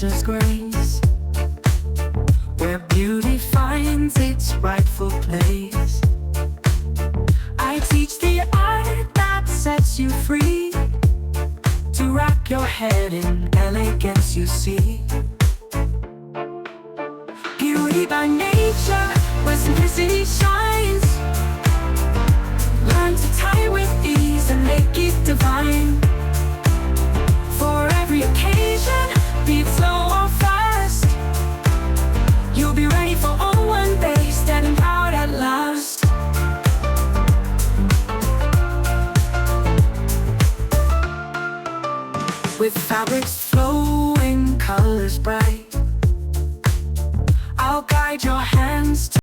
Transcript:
nature's grace, where beauty finds its rightful place. I teach the art that sets you free, to wrap your head in elegance you see. Beauty by nature, where simplicity shines. Learn to tie with ease and make it divine. For every occasion, be it slow or fast, you'll be ready for all one day, standing proud at last. With fabrics flowing, colors bright, I'll guide your hands to